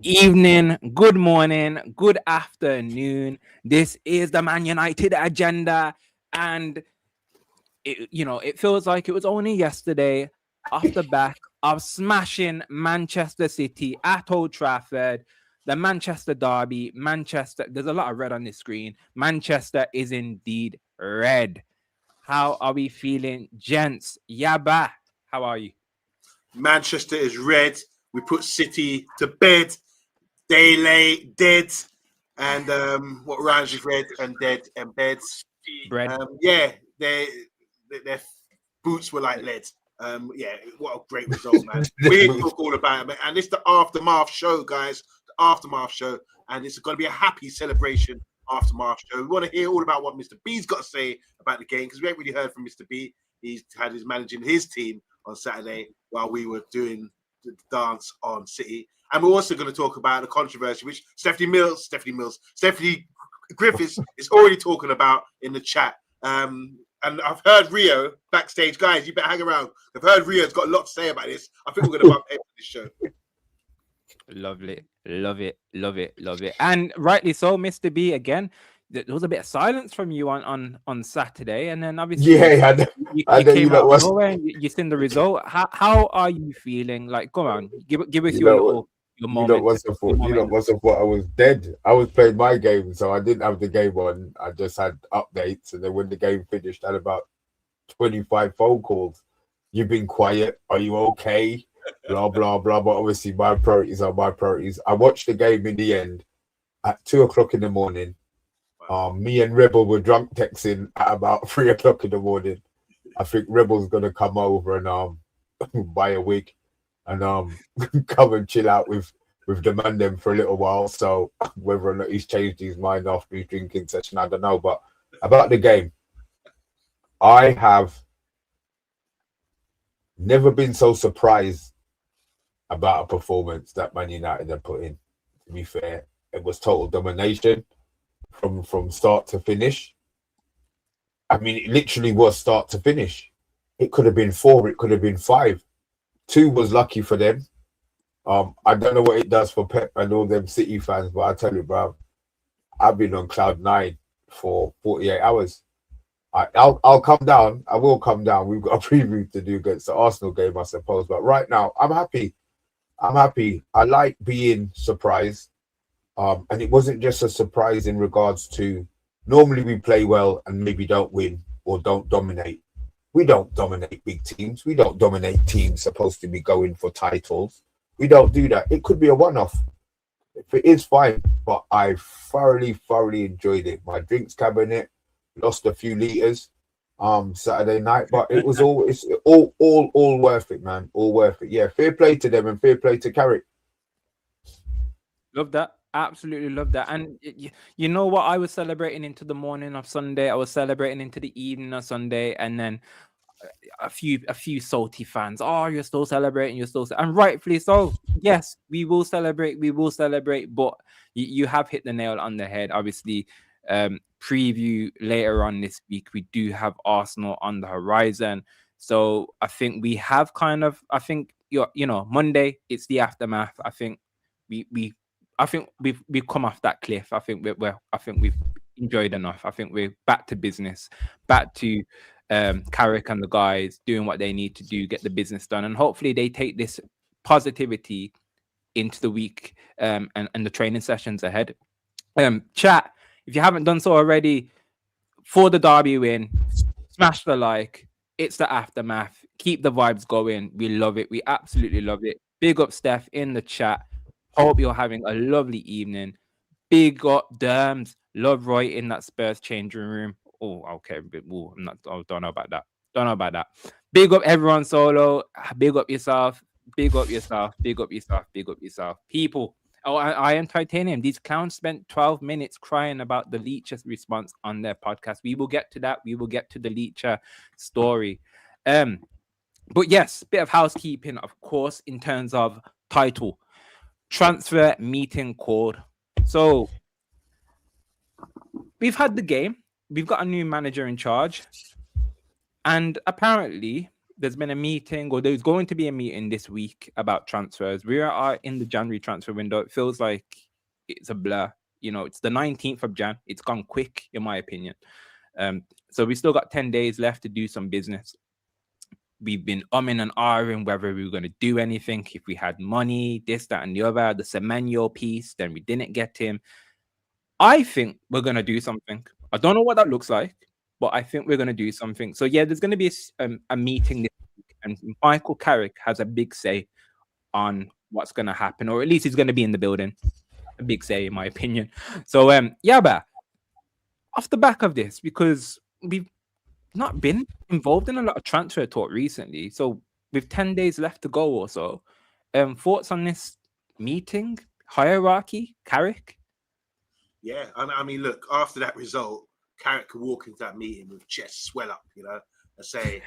evening, good morning, good afternoon. This is the Man United agenda, and it feels like it was only yesterday off the back of smashing Manchester City at Old Trafford. The Manchester derby, Manchester. There's a lot of red on this screen. Manchester is indeed red. How are we feeling, gents? Yaba, how are you? Manchester is red. We put City to bed. They lay dead. And what rhymes with red and dead and beds? Bread. Yeah, their boots were like lead. Yeah, what a great result, man. We talk all about it, man. And it's the aftermath show, guys. The aftermath show, and it's going to be a happy celebration aftermath show. We want to hear all about what Mr. B's got to say about the game because we haven't really heard from Mr. B. He's had his managing his team on Saturday while we were doing the dance on City. And we're also going to talk about the controversy, which Stephanie Griffiths is already talking about in the chat. And I've heard Rio backstage, guys. You better hang around. I've heard Rio's got a lot to say about this. I think we're going to bump into this show. Lovely, love it, love it, love it, and rightly so, Mr. B. Again, there was a bit of silence from you on Saturday, and then obviously Yeah, you you came know out of what's nowhere and you seen the result. How are you feeling? Like, come on, give us you your know what little your you know moment. what's the Your thought you know moment. what's the thought I was dead. I was playing my game, so I didn't have the game on. I just had updates, and then when the game finished, I had about 25 phone calls. You've been quiet. Are you okay? Blah blah blah. But obviously, my priorities are my priorities. I watched the game in the end at 2 o'clock in the morning. Me and Rebel were drunk texting at about 3 o'clock in the morning. I think Rebel's gonna come over and buy a wig and come and chill out with the man them for a little while. So whether or not he's changed his mind after his drinking session, I don't know. But about the game, I have never been so surprised about a performance that Man United have put in. To be fair, it was total domination from start to finish. I mean, it literally was start to finish. It could have been four, it could have been five. Two was lucky for them. I don't know what it does for Pep and all them City fans, but I tell you, bro, I've been on cloud nine for 48 hours. I'll come down. I will come down. We've got a preview to do against the Arsenal game, I suppose. But right now, I'm happy. I'm happy. I like being surprised. And it wasn't just a surprise in regards to normally we play well and maybe don't win or don't dominate. We don't dominate big teams. We don't dominate teams supposed to be going for titles. We don't do that. It could be a one-off. If it is, fine. But I thoroughly enjoyed it. My drinks cabinet lost a few liters Saturday night, but it's all worth it, man. All worth it. Yeah, fair play to them and fair play to Carrick. Love that. Absolutely love that. And you know what? I was celebrating into the morning of Sunday. I was celebrating into the evening of Sunday, and then a few salty fans. Oh, you're still celebrating. And rightfully so. Yes, we will celebrate. We will celebrate. But you have hit the nail on the head. Obviously, preview later on this week. We do have Arsenal on the horizon. So I think we have kind of. I think Monday. It's the aftermath. I think we I think we've come off that cliff. I think I think we've enjoyed enough. I think we're back to business, back to Carrick and the guys doing what they need to do, get the business done, and hopefully they take this positivity into the week and the training sessions ahead. Chat, if you haven't done so already, for the derby win, smash the like. It's the aftermath. Keep the vibes going. We love it. We absolutely love it. Big up Steph in the chat. Hope you're having a lovely evening. Big up Derms. Love Roy in that Spurs changing room. Oh, okay. I'm not. I don't know about that. Don't know about that. Big up everyone solo. Big up yourself. Big up yourself. Big up yourself. Big up yourself. People. Oh, I am titanium. These clowns spent 12 minutes crying about the Licha's response on their podcast. We will get to that. We will get to the Licha story. But yes, bit of housekeeping, of course, in terms of title. Transfer meeting called. So we've had the game. We've got a new manager in charge. And apparently there's been a meeting, or there's going to be a meeting this week about transfers. We are in the January transfer window. It feels like it's a blur. You know, it's the 19th of Jan. It's gone quick, in my opinion. So we still got 10 days left to do some business. We've been umming and ahhing whether we were going to do anything, if we had money, this, that, and the other. The Semenyo piece, then we didn't get him. I think we're going to do something. I don't know what that looks like, but I think we're going to do something. So, yeah, there's going to be a meeting this week, and Michael Carrick has a big say on what's going to happen, or at least he's going to be in the building. A big say, in my opinion. So, yeah, but off the back of this, because we've not been involved in a lot of transfer talk recently, so with 10 days left to go or so, thoughts on this meeting, hierarchy, Carrick? Yeah, I mean, look, after that result, Carrick could walk into that meeting with chest swell up, you know, and say,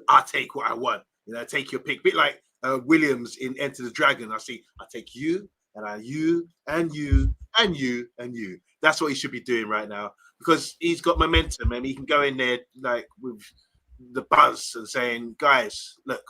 "I'll take what I want, you know, take your pick." A bit like Williams in Enter the Dragon. I take you, and you, and you, and you, and you. That's what he should be doing right now, because he's got momentum and he can go in there like with the buzz and saying, "Guys, look,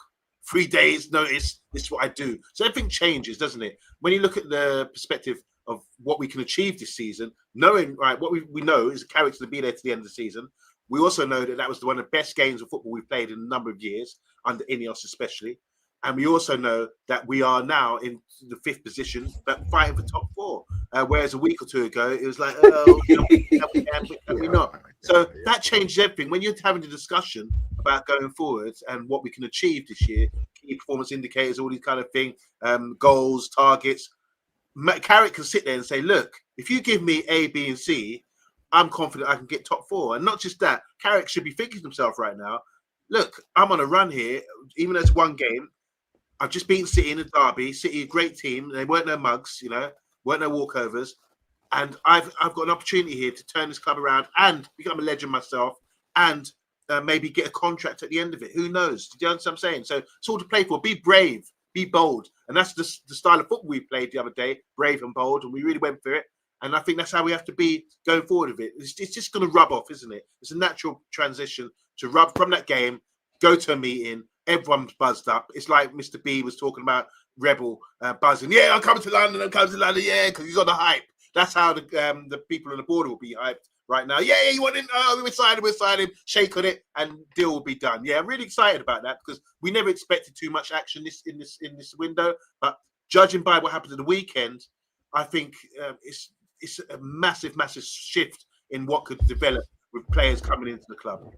3 days notice. This is what I do." So everything changes, doesn't it? When you look at the perspective of what we can achieve this season, knowing right what we know is Carrick's to be there to the end of the season. We also know that was one of the best games of football we've played in a number of years, under Ineos especially. And we also know that we are now in the 5th position, but fighting for top 4. Whereas a week or two ago, it was like, oh, can we not? So that changes everything. When you're having a discussion about going forwards and what we can achieve this year, key performance indicators, all these kind of things, goals, targets, Carrick can sit there and say, look, if you give me A, B, and C, I'm confident I can get top 4. And not just that, Carrick should be thinking to himself right now, look, I'm on a run here, even though it's one game. I've just beaten City in a derby. City, a great team. They weren't no mugs, you know, weren't no walkovers. And I've got an opportunity here to turn this club around and become a legend myself, and maybe get a contract at the end of it. Who knows? Do you understand what I'm saying? So it's all to play for. Be brave. Be bold. And that's the style of football we played the other day, brave and bold, and we really went for it. And I think that's how we have to be going forward with it. It's just going to rub off, isn't it? It's a natural transition to rub from that game, go to a meeting, everyone's buzzed up. It's like Mr. B was talking about Rebel buzzing. Yeah, I'm coming to London, yeah, because he's on the hype. That's how the people on the border will be hyped right now. Yeah, you want him? Oh, we're signing, shake on it, and deal will be done. Yeah, I'm really excited about that, because we never expected too much action in this window. But judging by what happened at the weekend, I think it's a massive shift in what could develop with players coming into the club.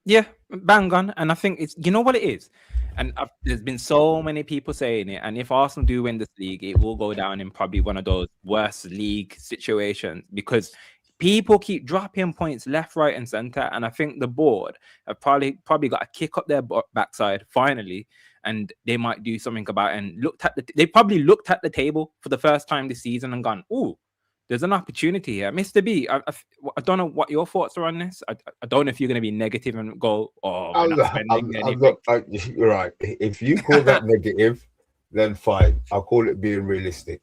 Yeah, bang on. And I think it's, you know what it is? And there's been so many people saying it. And if Arsenal do win this league, it will go down in probably one of those worst league situations, because people keep dropping points left, right, and center. And I think the board have probably got to kick up their backside finally, and they might do something about it. And they probably looked at the table for the first time this season and gone, "Ooh, there's an opportunity here." Mr. B, I don't know what your thoughts are on this. I don't know if you're going to be negative and go, "Oh, we're not spending anything." You're right. If you call that negative, then fine. I'll call it being realistic.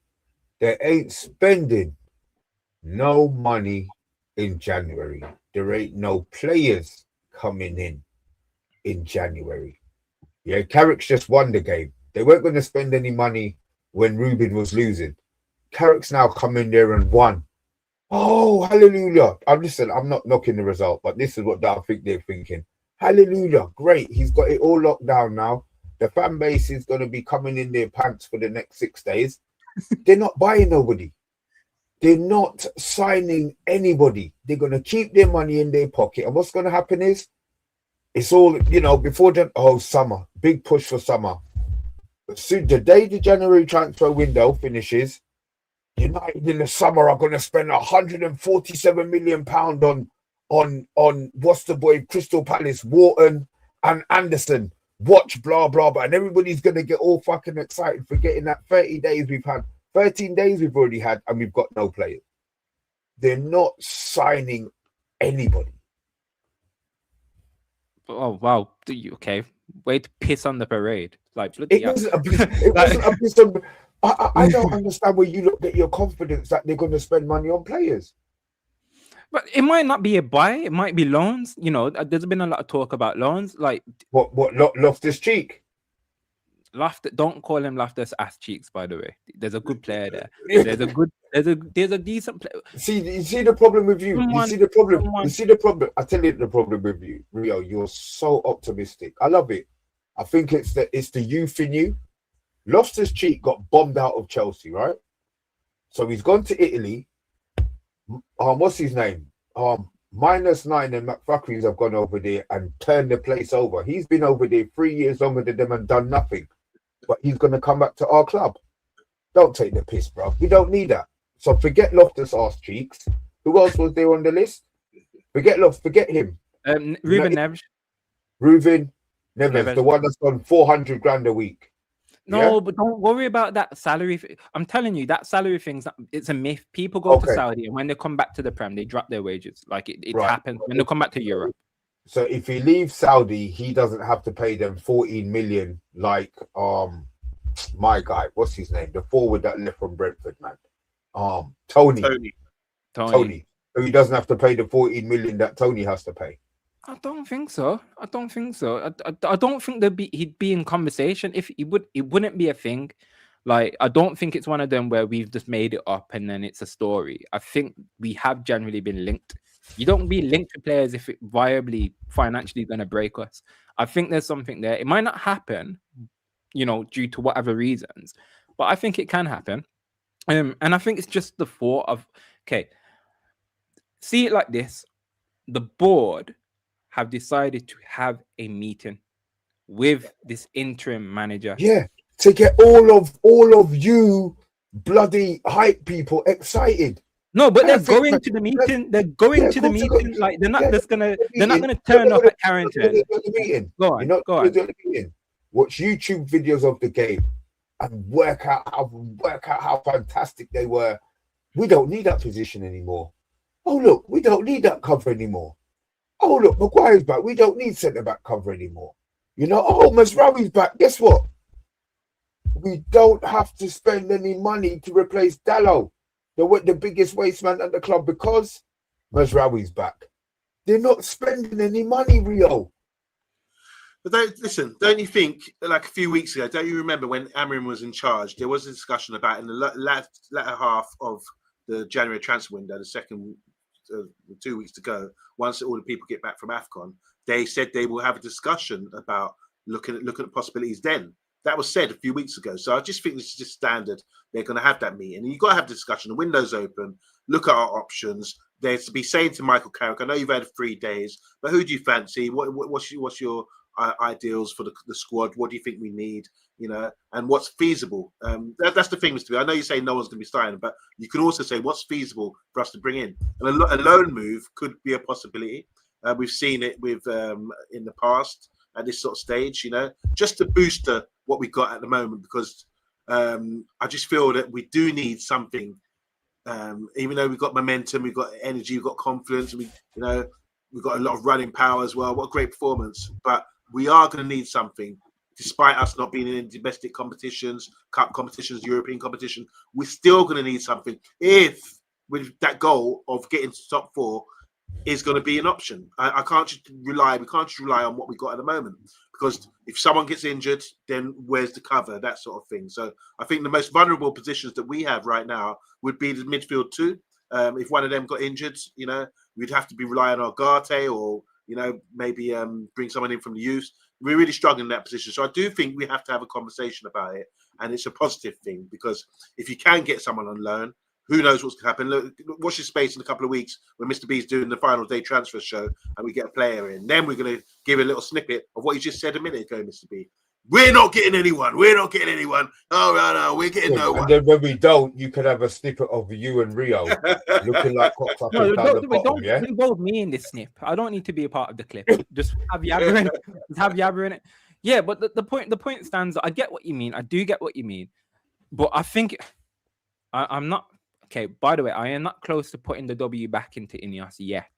They ain't spending no money in January. There ain't no players coming in January. Yeah, Carrick's just won the game. They weren't going to spend any money when Ruben was losing. Carrick's now come in there and won. Oh, hallelujah. I'm not knocking the result, but this is what I think they're thinking. Hallelujah. Great. He's got it all locked down now. The fan base is going to be coming in their pants for the next 6 days. They're not buying nobody. They're not signing anybody. They're going to keep their money in their pocket. And what's going to happen is, it's all, before summer, big push for summer. So the day the January transfer window finishes, United in the summer are going to spend £147 million on what's the boy, Crystal Palace, Wharton and Anderson. Watch, blah, blah, blah. And everybody's going to get all fucking excited, forgetting that 13 days we've already had, and we've got no players. They're not signing anybody. Oh, wow. Okay. Way to piss on the parade. Like, it wasn't a piss on. I don't understand where you look at your confidence that they're going to spend money on players. But it might not be a buy. It might be loans. You know, there's been a lot of talk about loans. Like What Loftus Cheek? Loftus, don't call him Loftus ass cheeks. By the way, there's a good player there. Yeah. There's a decent player. You see the problem with you. You see the problem. You see the problem. I tell you the problem with you, Rio. You're so optimistic. I love it. I think it's the youth in you. Loftus Cheek got bombed out of Chelsea, right? So he's gone to Italy. What's his name? -9 and McFuckeries have gone over there and turned the place over. He's been over there 3 years longer than them and done nothing. But he's going to come back to our club. Don't take the piss, bro. We don't need that. So forget Loftus ass cheeks. Who else was there on the list? Forget him. Ruben Neves. Ruben Neves, the one that's on 400 grand a week. No, Yeah? but don't worry about that salary. I'm telling you, that salary thing's it's a myth. People go to Saudi and when they come back to the Prem, they drop their wages. Like it Right. happens when they come back to Europe. So if he leaves Saudi, he doesn't have to pay them 14 million like my guy, what's his name? The forward that left from Brentford, man. Tony. So he doesn't have to pay the 14 million that Tony has to pay. I don't think so. I don't think he'd be in conversation. If he would, it wouldn't be a thing. Like, I don't think it's one of them where we've just made it up and then it's a story. I think we have generally been linked. You don't be linked to players if it viably financially going to break us. I think there's something there. It might not happen, you know, due to whatever reasons, but I think it can happen. And I think it's just the thought of, okay, see it like this. The board have decided to have a meeting with this interim manager. Yeah, to get all of you bloody hype people excited. No, but they're going to the meeting. They're going to the meeting. Like they're not just gonna. They're not gonna turn up at Carrington. Go on. Go on. Watch YouTube videos of the game and work out how fantastic they were. We don't need that position anymore. Oh look, we don't need that cover anymore. Oh look, Maguire's back. We don't need centre back cover anymore. You know. Oh, Mazraoui's back. Guess what? We don't have to spend any money to replace Dallo, the biggest waste man at the club, because Mazraoui's back. They're not spending any money, Rio. But don't you think, like a few weeks ago, don't you remember when Amrin was in charge, there was a discussion about in the latter half of the January transfer window, the second 2 weeks to go, once all the people get back from AFCON, they said they will have a discussion about looking at possibilities then. That was said a few weeks ago. So I just think this is just standard. They're going to have that meeting. You've got to have the discussion. The window's open. Look at our options. There's to be saying to Michael Carrick, I know you've had 3 days, but who do you fancy? What's your ideals for the squad? What do you think we need? You know, and what's feasible? That's the thing, Mr. B. I know you say no one's going to be starting, but you can also say what's feasible for us to bring in. And a loan move could be a possibility. We've seen it with in the past at this sort of stage, you know, just to boost what we got at the moment, because I just feel that we do need something. Even though we've got momentum, we've got energy, we've got confidence, we've got a lot of running power as well. What a great performance! But we are going to need something, despite us not being in domestic competitions, cup competitions, European competition. We're still going to need something if with that goal of getting to top 4 is going to be an option. We can't just rely on what we got at the moment, because if someone gets injured, then where's the cover, that sort of thing. So I think the most vulnerable positions that we have right now would be the midfield 2. If one of them got injured, you know, we'd have to be relying on Garte or, you know, maybe bring someone in from the youth. We're really struggling in that position. So I do think we have to have a conversation about it, and it's a positive thing, because if you can get someone on loan, who knows what's going to happen? Look, watch your space in a couple of weeks when Mr. B's doing the final day transfer show and we get a player in. Then we're going to give a little snippet of what you just said a minute ago, Mr. B. We're not getting anyone. Oh, no, we're getting no one. And then when we don't, you could have a snippet of you and Rio looking like cocked up and down the bottom, yeah? Don't involve me in this snip. I don't need to be a part of the clip. Just have Yabber in it. Just have Yabber in it. Yeah, but the point stands. I get what you mean. I do get what you mean. But I think I'm not... Okay, by the way, I am not close to putting the W back into Ineos yet.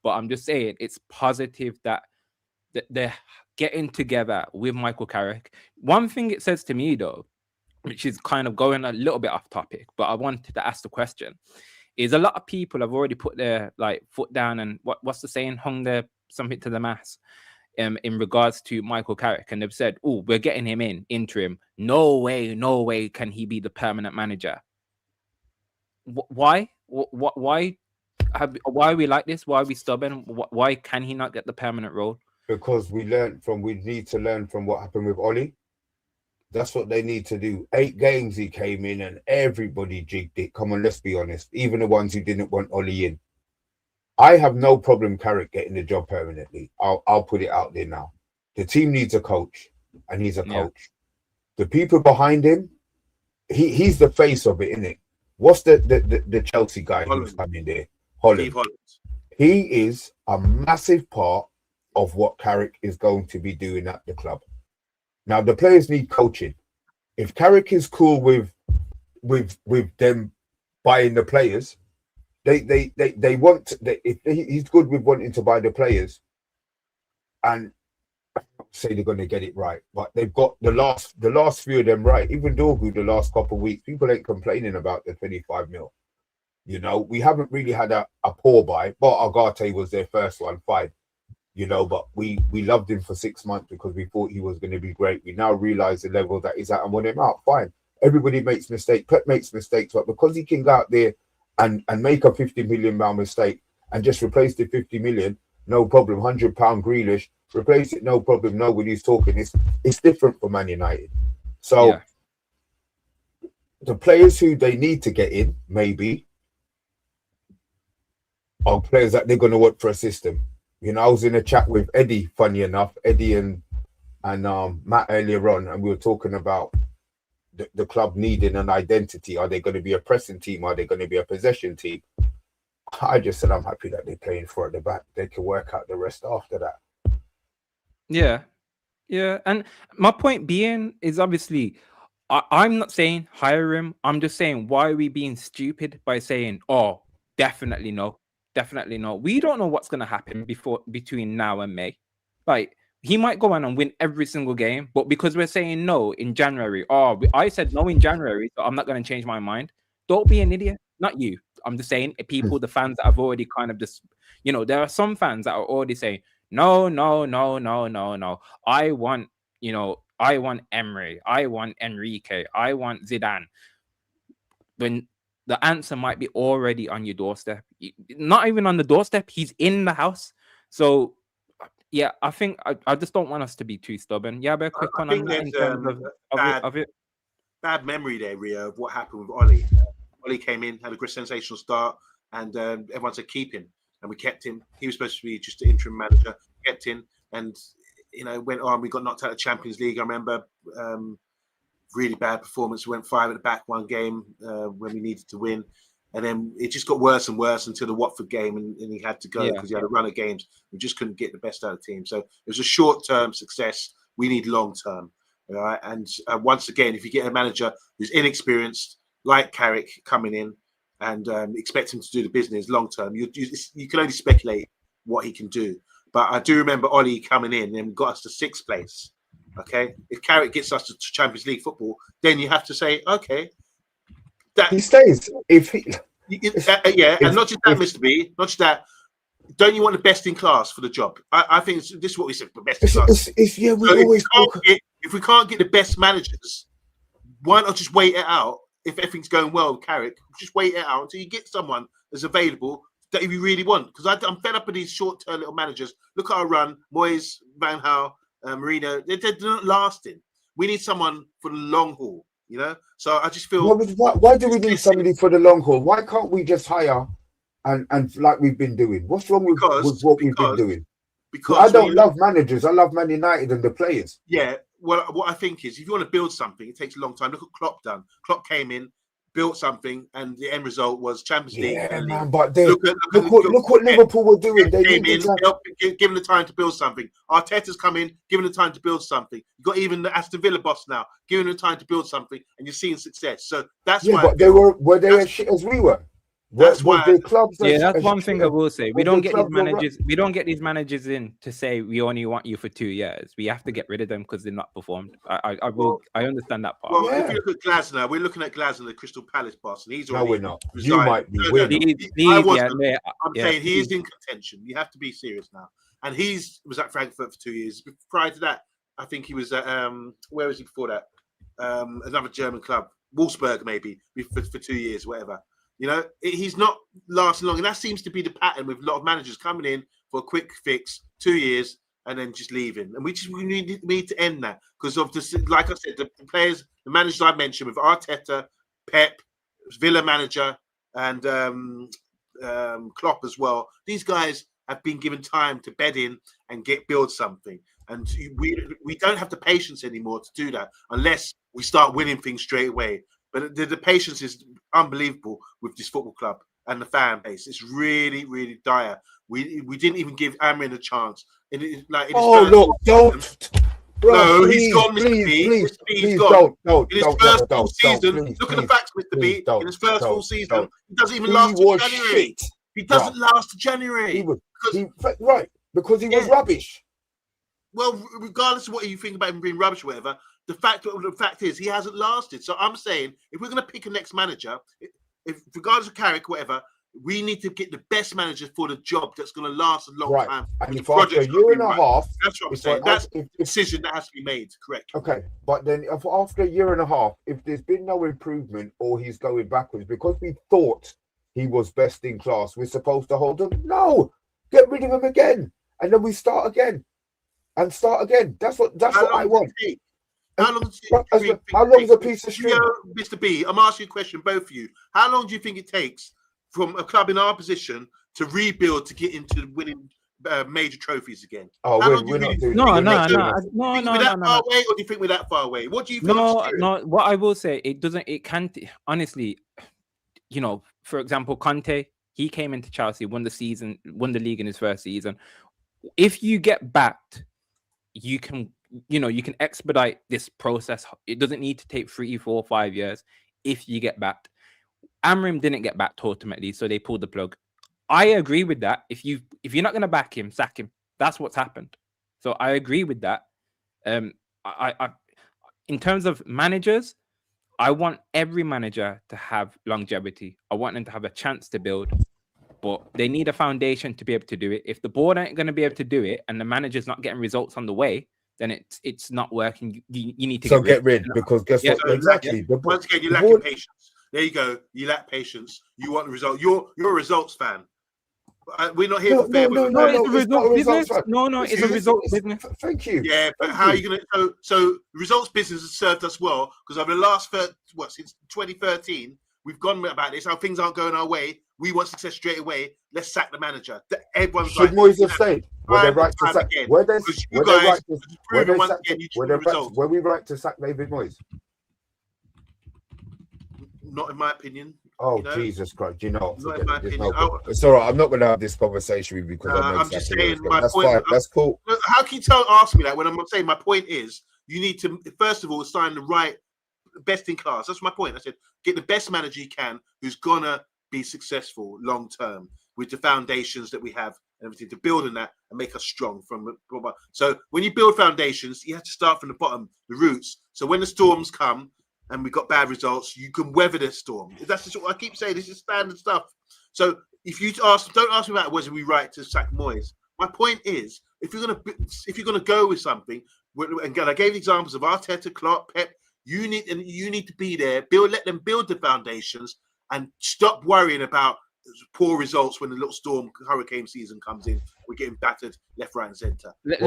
But I'm just saying it's positive that they're getting together with Michael Carrick. One thing it says to me, though, which is kind of going a little bit off topic, but I wanted to ask the question, is a lot of people have already put their like foot down and what's the saying, hung their something to the mast in regards to Michael Carrick, and they've said, oh, we're getting him in interim. No way can he be the permanent manager. Why? Why are we like this? Why are we stubborn? Why can he not get the permanent role? Because we need to learn from what happened with Ollie. That's what they need to do. 8 games he came in and everybody jigged it. Come on, let's be honest. Even the ones who didn't want Ollie in. I have no problem Carrick getting the job permanently. I'll put it out there now. The team needs a coach, and he's a coach. The people behind him, he's the face of it, isn't it? What's the Chelsea guy who's coming there? Holland. He is a massive part of what Carrick is going to be doing at the club. Now the players need coaching. If Carrick is cool with them buying the players, they want. If he's good with wanting to buy the players, and say they're going to get it right, but they've got the last few of them right. Even Dorgu, the last couple of weeks, people ain't complaining about the 25 mil. You know, we haven't really had a poor buy. But Agate was their first one, fine. You know, but we loved him for 6 months because we thought he was going to be great. We now realize the level that he's at and want him out. Fine. Everybody makes mistakes. Pep makes mistakes, but because he can go out there and make a £50 million mistake and just replace the 50 million, no problem. £100 Grealish, replace it, no problem. Nobody's talking. It's different for Man United. So the players who they need to get in, maybe, are players that they're going to work for a system. You know, I was in a chat with Eddie, funny enough, Eddie and Matt earlier on, and we were talking about the club needing an identity. Are they going to be a pressing team? Are they going to be a possession team? I just said I'm happy that they're playing for at the back. They can work out the rest after that. Yeah. And my point being is obviously, I'm not saying hire him. I'm just saying, why are we being stupid by saying, oh, definitely no. Definitely no. We don't know what's going to happen between now and May. Like, he might go on and win every single game, but because we're saying no in January, I said no in January, so I'm not going to change my mind. Don't be an idiot. Not you. I'm just saying people, the fans that have already kind of just, you know, there are some fans that are already saying, no. I want Emery. I want Enrique. I want Zidane. When the answer might be already on your doorstep. Not even on the doorstep. He's in the house. So, yeah, I think I just don't want us to be too stubborn. Yeah, but quick one on that in terms of it. Bad memory there, Rio, of what happened with Ollie. Ollie came in, had a great sensational start, and everyone said keep him. And we kept him. He was supposed to be just an interim manager. Kept him. And, you know, went on. We got knocked out of Champions League. I remember... really bad performance. We went 5 at the back one game when we needed to win, and then it just got worse and worse until the Watford game, and he had to go because he had a run of games. We just couldn't get the best out of the team. So it was a short-term success. We need long-term. All right? And once again, if you get a manager who's inexperienced, like Carrick, coming in and expect him to do the business long-term, you can only speculate what he can do. But I do remember Ollie coming in and got us to 6th place. Okay, if Carrick gets us to Champions League football, then you have to say, okay, that he stays. If he, and not just that, Mr. B, not just that. Don't you want the best in class for the job? I think this is what we said: the best in class. If we can't get the best managers, why not just wait it out? If everything's going well with Carrick, just wait it out until you get someone that's available that you really want. Because I'm fed up with these short-term little managers. Look at our run: Moyes, Van Gaal, Marino, they're not lasting. We need someone for the long haul, you know. So I just feel. Why do we need somebody for the long haul? Why can't we just hire and like we've been doing? What's wrong with what we've been doing? Because I don't love managers. I love Man United and the players. Yeah. Well, what I think is, if you want to build something, it takes a long time. Look what Klopp done. Klopp came in, built something, and the end result was Champions League. Yeah, man, but look what Liverpool were doing. They came in, given the time to build something. Arteta's come in, given the time to build something. You've got even the Aston Villa boss now, given the time to build something, and you're seeing success. So that's why. But were they as shit as we were? That's why. The clubs Yeah, that's one thing I will say. We was don't the get these club not managers. We don't get these managers in to say we only want you for 2 years. We have to get rid of them because they're not performed. I will. I understand that part. Well, Yeah. if you look at Glasner, we're looking at Glasner, the Crystal Palace boss, and he's No, already we're not. You resigned. might be. No, We're no, not. I Please, wasn't. I'm yeah, saying he is please. in contention. You have to be serious now. And was at Frankfurt for 2 years. Prior to that, I think he was at where was he before that? Another German club, Wolfsburg, maybe for 2 years, whatever. You know, he's not lasting long, and that seems to be the pattern with a lot of managers coming in for a quick fix, 2 years, and then just leaving. And we need to end that because of this. Like I said, the players, the managers I mentioned with Arteta, Pep, Villa manager, and Klopp as well. These guys have been given time to bed in and build something, and we don't have the patience anymore to do that unless we start winning things straight away. But the patience is unbelievable with this football club and the fan base. It's really, really dire. We didn't even give Amrin a chance. Don't. Bro, no, please, he's gone, Mr. please, B. Mr. B's please gone. don't. In his first full season, please, look at the facts, Mr. B. In his first full season, he doesn't even He last to was January. shit, He doesn't last to January. Right, because he was rubbish. Well, regardless of what you think about him being rubbish or whatever, the fact is he hasn't lasted. So I'm saying if we're going to pick a next manager, if regardless of character, whatever, we need to get the best manager for the job that's going to last a long time. And if after a year and a half, that's what I'm saying. That's a decision that has to be made. Correct. Okay, but then after a year and a half, if there's been no improvement or he's going backwards because we thought he was best in class, we're supposed to hold him. No, get rid of him again, and then we start again. That's what I want. How long is a piece of string? Mr. B, I'm asking you a question, both of you. How long do you think it takes from a club in our position to rebuild to get into winning major trophies again? Oh, we're not doing no. We're that far away, or do you think we're that far away? What do you think? No. What I will say, it can't. Honestly, you know, for example, Conte, he came into Chelsea, won the league in his first season. If you get backed, you can expedite this process. It doesn't need to take 3, 4, 5 years if you get backed. Amrim didn't get backed ultimately, so they pulled the plug. I agree with that. If you're not going to back him, sack him. That's what's happened. So I agree with that. I in terms of managers, I want every manager to have longevity. I want them to have a chance to build, but they need a foundation to be able to do it. If the board ain't going to be able to do it and the manager's not getting results on the way, then it's not working. You need to get rid because guess what? So exactly. Once again, you're lacking patience. There you go. You lack patience. You want the result. You're a results fan. We're not here for fair. No, it's a result business. No, it's a result business. Thank you. Yeah, but how are you going to? So results business has served us well because over the last since 2013, we've gone about this. How things aren't going our way. We want success straight away. Let's sack the manager. Everyone's should Moyes have stayed? Were they right to sack? Were we right to sack David Moyes? Not in my opinion. Oh, Jesus Christ! You know, not in my opinion. It's all right. I'm not going to have this conversation with you because I'm just saying my that's point. Fine. That's cool. How can you ask me that when I'm saying my point is you need to first of all sign the right best in class. That's my point. I said get the best manager you can who's gonna be successful long term with the foundations that we have and everything to build on that and make us strong from. So when you build foundations, you have to start from the bottom, the roots. So when the storms come and we got bad results, you can weather the storm. That's just what I keep saying. This is standard stuff. So if you don't ask me about whether we right to sack Moyes. My point is, if you're gonna go with something, and I gave examples of Arteta, Klopp, Pep. You need to be there. Let them build the foundations and stop worrying about poor results when the little storm hurricane season comes in. We're getting battered left, right, and centre. Let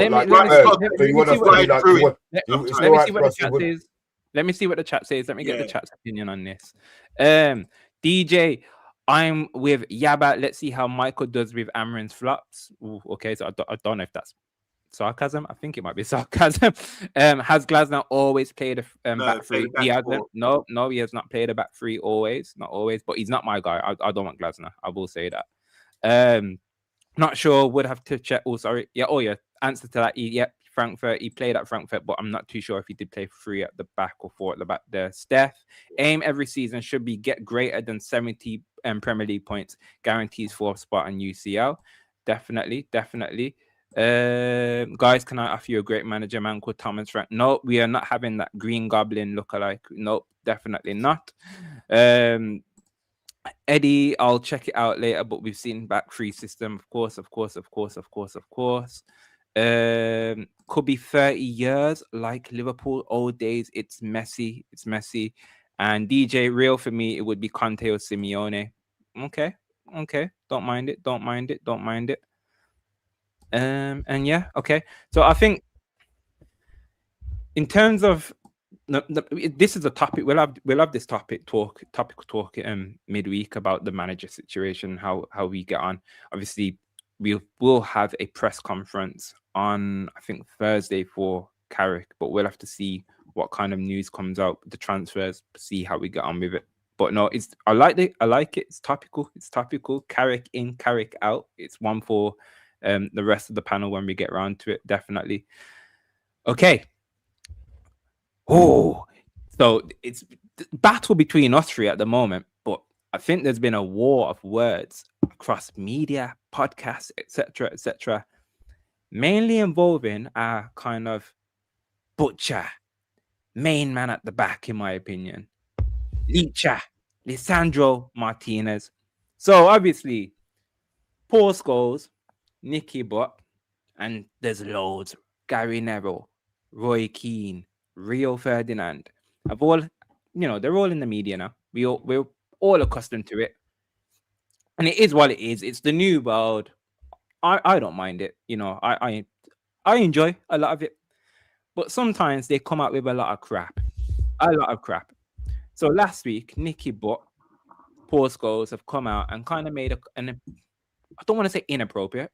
me see what the chat says. Let me get the chat's opinion on this. DJ, I'm with Yaba. Let's see how Michael does with Amrin's flops. Ooh, okay, so I don't know if that's sarcasm. I think it might be sarcasm. Has Glasner always played a back three? He hasn't. No, he has not played a back three always. Not always, but he's not my guy. I don't want Glasner. I will say that. Not sure. Would have to check. Oh, sorry. Yeah. Oh, yeah. Answer to that. Yep. Frankfurt. He played at Frankfurt, but I'm not too sure if he did play 3 at the back or 4 at the back there. Steph, aim every season should be get greater than 70 Premier League points, guarantees 4th spot in UCL. Definitely. Guys, can I offer you a great manager, man called Thomas Frank? No, we are not having that Green Goblin lookalike. Nope, definitely not. Eddie, I'll check it out later, but we've seen back free system, of course. Could be 30 years like Liverpool old days. It's messy. And DJ, real for me, it would be Conte or Simeone. Okay. Don't mind it. And yeah, okay. So I think in terms of this is a topic. We'll have this topic talk midweek about the manager situation, how we get on. Obviously, we'll have a press conference on I think Thursday for Carrick, but we'll have to see what kind of news comes out, the transfers, see how we get on with it. But no, I like it. It's topical. Carrick in, Carrick out. It's one for the rest of the panel when we get around to it. Definitely. Okay. Oh, so it's battle between us three at the moment, but I think there's been a war of words across media, podcasts, etc., mainly involving our kind of butcher, main man at the back, in my opinion, Licha, Lisandro Martinez. So obviously, Paul Scholes, Nicky Butt, and there's loads. Gary Neville, Roy Keane, Rio Ferdinand. They're all in the media now. We're all accustomed to it. And it is what it is. It's the new world. I don't mind it. I enjoy a lot of it. But sometimes they come out with a lot of crap. So last week, Nicky Butt, Paul Scholes have come out and kind of made I don't want to say inappropriate.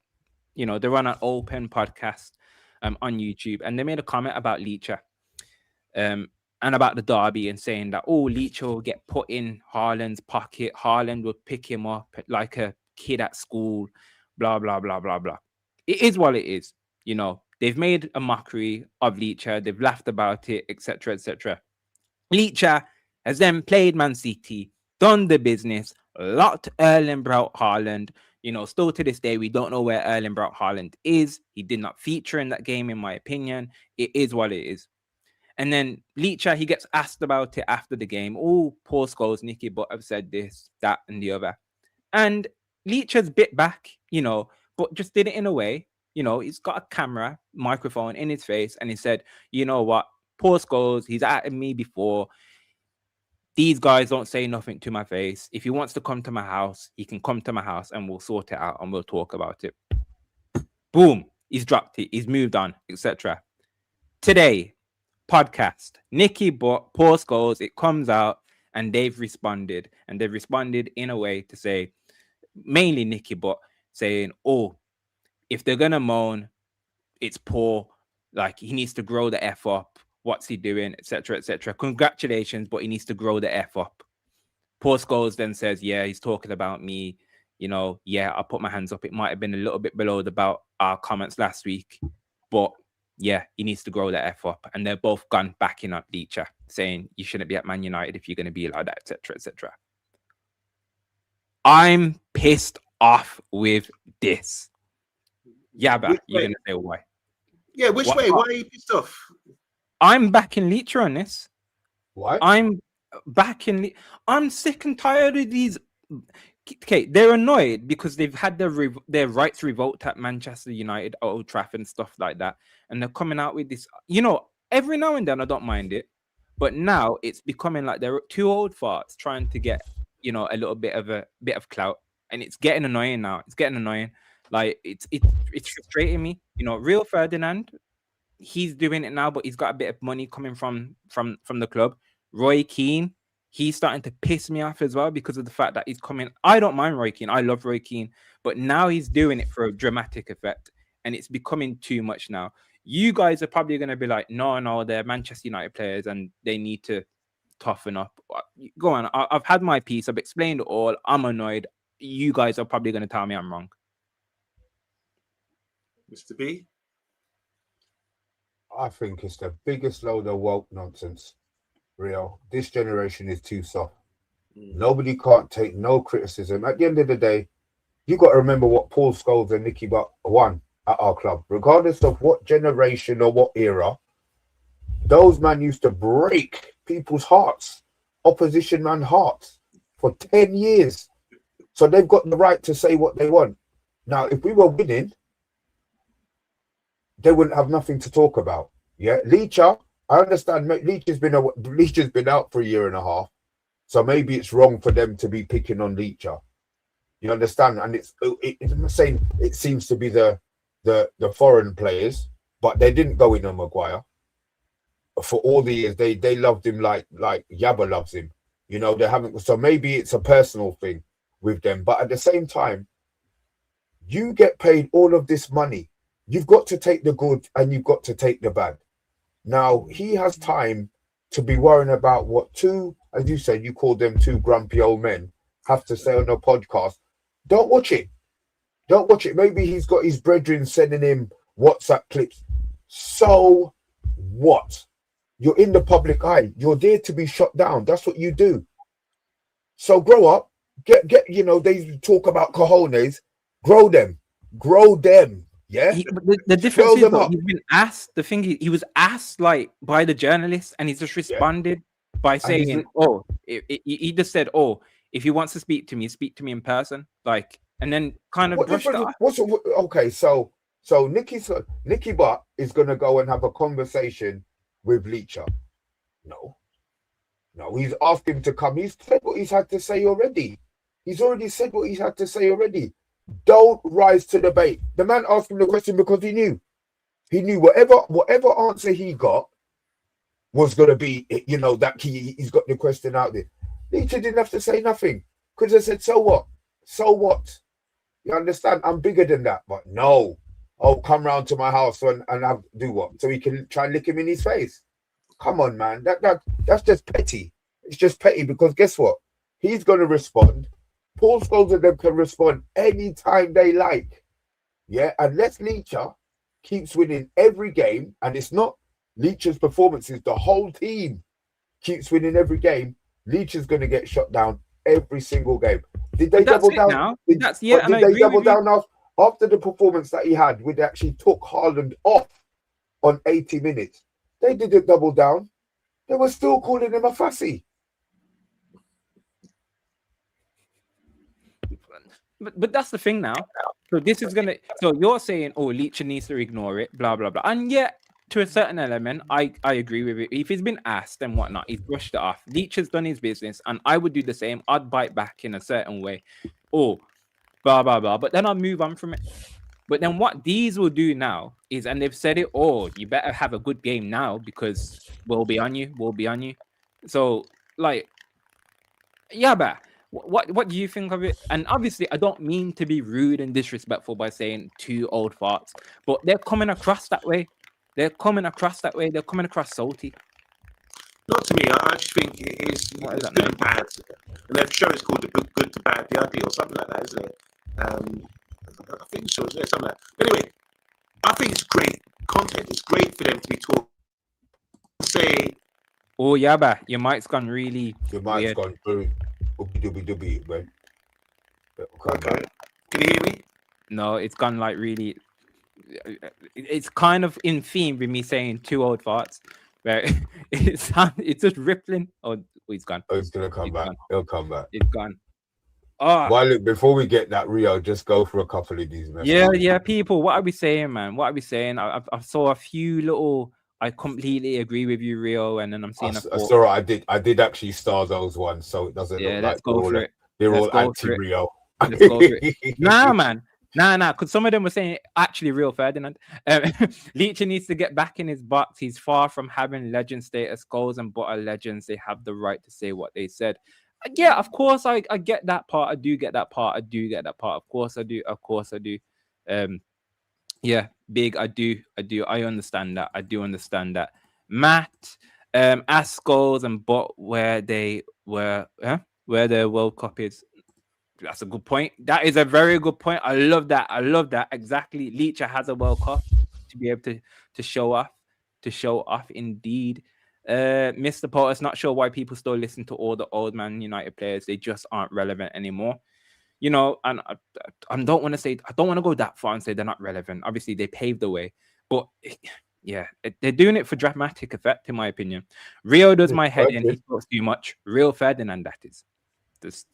They're on an open podcast on YouTube, and they made a comment about Licha and about the derby, and saying that, Licha will get put in Haaland's pocket. Haaland will pick him up like a kid at school, blah, blah, blah, blah, blah. It is what it is. They've made a mockery of Licha. They've laughed about it, etc., etc. Licha has then played Man City, done the business, locked Erling Braut Haaland. Still to this day, we don't know where Erling Braut Haaland is. He did not feature in that game, in my opinion. It is what it is. And then Licha, he gets asked about it after the game. Paul Scholes, Nicky Butt have said this, that, and the other. And Licha's bit back, but just did it in a way. He's got a camera, microphone in his face, and he said, you know what, Paul Scholes, he's at me before. These guys don't say nothing to my face. If he wants to come to my house, he can come to my house and we'll sort it out and we'll talk about it. Boom. He's dropped it. He's moved on, etc. Today, podcast, Nicky Butt, Paul Scholes, it comes out and they've responded. And they've responded in a way to say, mainly Nicky Butt, saying, if they're going to moan, it's Paul. Like, he needs to grow the F up. What's he doing, etc., etc. Congratulations, but he needs to grow the F up. Paul Scholes then says, yeah, he's talking about me. Yeah, I put my hands up. It might have been a little bit below about our comments last week, but yeah, he needs to grow the F up. And they're both gone backing up Licha, saying you shouldn't be at Man United if you're going to be like that, etc., etc. I'm pissed off with this. Yabba, you're going to say why? Yeah, which way? Why are you pissed off? I'm backing Licha on this. What? I'm sick and tired of these. Okay, they're annoyed because they've had their rights revoked at Manchester United, Old Trafford, and stuff like that, and they're coming out with this. Every now and then I don't mind it, but now it's becoming like they're two old farts trying to get a little bit of clout, and it's getting annoying now. It's getting annoying. Like it's frustrating me. Rio Ferdinand, he's doing it now, but he's got a bit of money coming from the club. Roy Keane, he's starting to piss me off as well because of the fact that he's coming. I don't mind Roy Keane. I love Roy Keane, but now he's doing it for a dramatic effect, and it's becoming too much now. You guys are probably going to be like, no, they're Manchester United players and they need to toughen up. Go on. I've had my piece. I've explained it all. I'm annoyed. You guys are probably going to tell me I'm wrong. Mr. B? I think it's the biggest load of woke nonsense. Real. This generation is too soft. Nobody can't take no criticism. At the end of the day, you got to remember what Paul Scholes and Nicky Butt won at our club, regardless of what generation or what era. Those men used to break people's hearts, opposition man hearts, for 10 years. So they've got the right to say what they want. Now, if we were winning, they wouldn't have nothing to talk about. Yeah, Licha, I understand. Licha's been out for a year and a half, so maybe it's wrong for them to be picking on Licha. You understand? And I'm saying it seems to be the foreign players, but they didn't go in on Maguire. For all the years, they loved him like Yabba loves him. You know, they haven't. So maybe it's a personal thing with them. But at the same time, you get paid all of this money. You've got to take the good and you've got to take the bad. Now, he has time to be worrying about what two, as you said, you called them two grumpy old men, have to say on a podcast. Don't watch it. Don't watch it. Maybe he's got his brethren sending him WhatsApp clips. So what? You're in the public eye. You're there to be shut down. That's what you do. So grow up. Get. You know, they talk about cojones. Grow them. Yeah. The difference is though, he's been asked. The thing he was asked like by the journalist, and he's just responded by saying, "Oh, he just said, oh, if he wants to speak to me in person." Like, and then kind of brushed it off. Okay, so Nicky Butt is gonna go and have a conversation with Licha. No, he's asked him to come. He's said what he's had to say already. He's already said what he's had to say already. Don't rise to the bait. The man asked him the question because he knew whatever answer he got was gonna be, you know, that he's got the question out there. Licha didn't have to say nothing. Could have said, so what? So what? You understand? I'm bigger than that. But no. Oh, come round to my house and do what? So he can try and lick him in his face. Come on, man. That's just petty. It's just petty because guess what? He's going to respond. Paul Scholes and them can respond anytime they like. Yeah, unless Licha keeps winning every game, and it's not Licha's performances, the whole team keeps winning every game, Licha's going to get shut down every single game. Did they double down? Now. Did they double down after the performance that he had, where they actually took Haaland off on 80 minutes? They didn't double down. They were still calling him a fussy. But that's the thing now. So this is gonna. So you're saying, oh, Licha needs to ignore it, blah blah blah, and yet to a certain element, I agree with it. If he's been asked and whatnot, he's brushed it off. Licha's done his business, and I would do the same. I'd bite back in a certain way. Oh, blah blah blah. But then I'll move on from it. But then what these will do now is, and they've said it, oh, you better have a good game now because we'll be on you. So like, yeah, but what do you think of it? And obviously, I don't mean to be rude and disrespectful by saying two old farts, but they're coming across that way. They're coming across salty. Not to me. I just think it's good and bad. And their show is called The Good to Bad, The Ugly, or something like that, isn't it? I think so, isn't it? Something like that. But anyway, I think it's great content. It's great for them to be talking. Say, oh, Yaba, your mic's gone really. Your mic's weird. Gone through. Dooby, man. Okay. Can you hear me? No, it's gone like really. It's kind of in theme with me saying two old farts, where it's just rippling. Oh, he's gone. Oh, it's gonna come back. It'll come back. It's gone. Oh, well, look, before we get that, Rio, just go for a couple of these messages. Yeah, people. What are we saying, man? What are we saying? I saw a few little. I completely agree with you, Rio, and then I'm seeing. It's all right. I did actually star those ones, so it doesn't look like they're all anti-Rio. Let's go for it. Nah, man. Nah, because some of them were saying actually Real Ferdinand. Licha needs to get back in his box. He's far from having legend status. Goals and butter legends, they have the right to say what they said. Yeah, of course, I get that part. I do get that part. Of course I do. Yeah, big. I do. I understand that. I do understand that. Matt, ask Scholes and Bot where their World Cup is. That's a good point. That is a very good point. I love that. Exactly. Licha has a World Cup to be able to show off. to show off indeed. Mr. Porter's not sure why people still listen to all the old Man United players. They just aren't relevant anymore. You know, and I don't want to go that far and say they're not relevant. Obviously, they paved the way, but yeah, they're doing it for dramatic effect, in my opinion. Rio does my head in. He talks too much. Real Ferdinand, that is.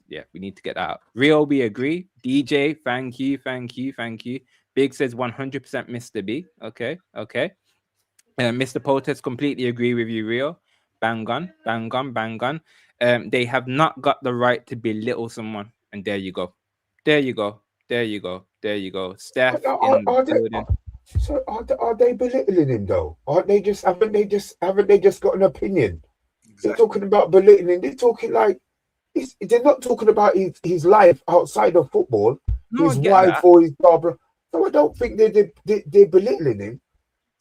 Yeah, we need to get that out. Rio, we agree. DJ, thank you. Big says 100% Mr. B. Okay. Mr. Potes, completely agree with you, Rio. Bang on. They have not got the right to belittle someone. And there you go. Steph in the building. So are they belittling him though? Haven't they just got an opinion? Exactly. They're talking about belittling. They're talking like they're not talking about his life outside of football, his wife or his Barbara. So I don't think they're belittling him.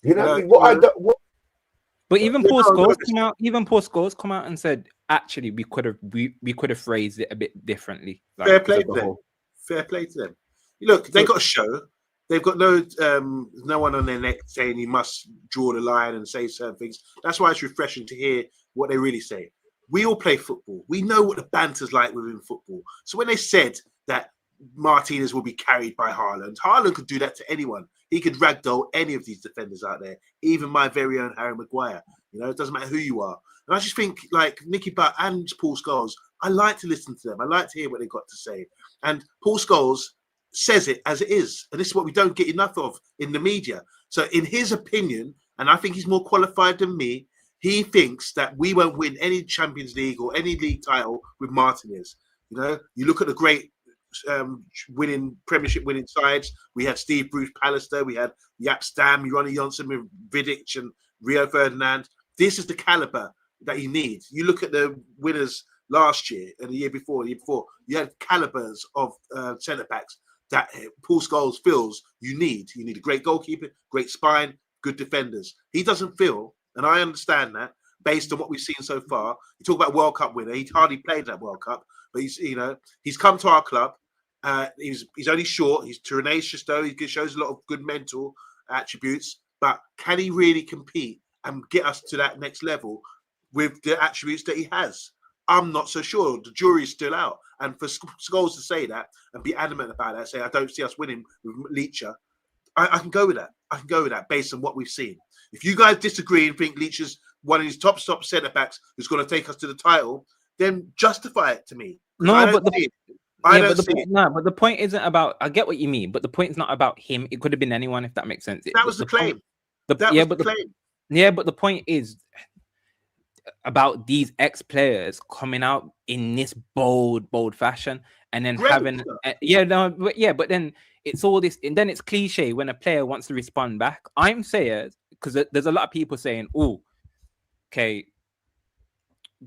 You know what I mean? But even Paul Scholes come out and said, actually, we could have phrased it a bit differently. Like, fair play to them. Fair play to them. Look, they got a show. They've got no one on their neck saying you must draw the line and say certain things. That's why it's refreshing to hear what they really say. We all play football. We know what the banter's like within football. So when they said that Martinez will be carried by Haaland could do that to anyone. He could ragdoll any of these defenders out there, even my very own Harry Maguire. You know, it doesn't matter who you are. And I just think, like Nicky Butt and Paul Scholes, I like to listen to them. I like to hear what they've got to say. And Paul Scholes says it as it is. And this is what we don't get enough of in the media. So in his opinion, and I think he's more qualified than me, he thinks that we won't win any Champions League or any league title with Martinez. You know, you look at the great Premiership winning sides. We had Steve Bruce Pallister, we had Jaap Stam, Ronnie Johnson with Vidic and Rio Ferdinand. This is the caliber that you need. You look at the winners last year and the year before, you had calibers of centre backs that Paul Scholes feels you need. You need a great goalkeeper, great spine, good defenders. He doesn't feel, and I understand that based on what we've seen so far. You talk about World Cup winner. He hardly played that World Cup, but he's come to our club. He's only short. He's tenacious though. He shows a lot of good mental attributes. But can he really compete and get us to that next level with the attributes that he has? I'm not so sure. The jury's still out. And for Scholes to say that and be adamant about that, say I don't see us winning with Licha, I can go with that. I can go with that based on what we've seen. If you guys disagree and think Licha's one of his top centre backs who's going to take us to the title, then justify it to me. No, but the point isn't about. I get what you mean, but the point is not about him. It could have been anyone, if that makes sense. That was the claim. But the point is about these ex-players coming out in this bold fashion, and then having but then it's all this, and then it's cliche when a player wants to respond back. I'm saying, because there's a lot of people saying, "Oh, okay."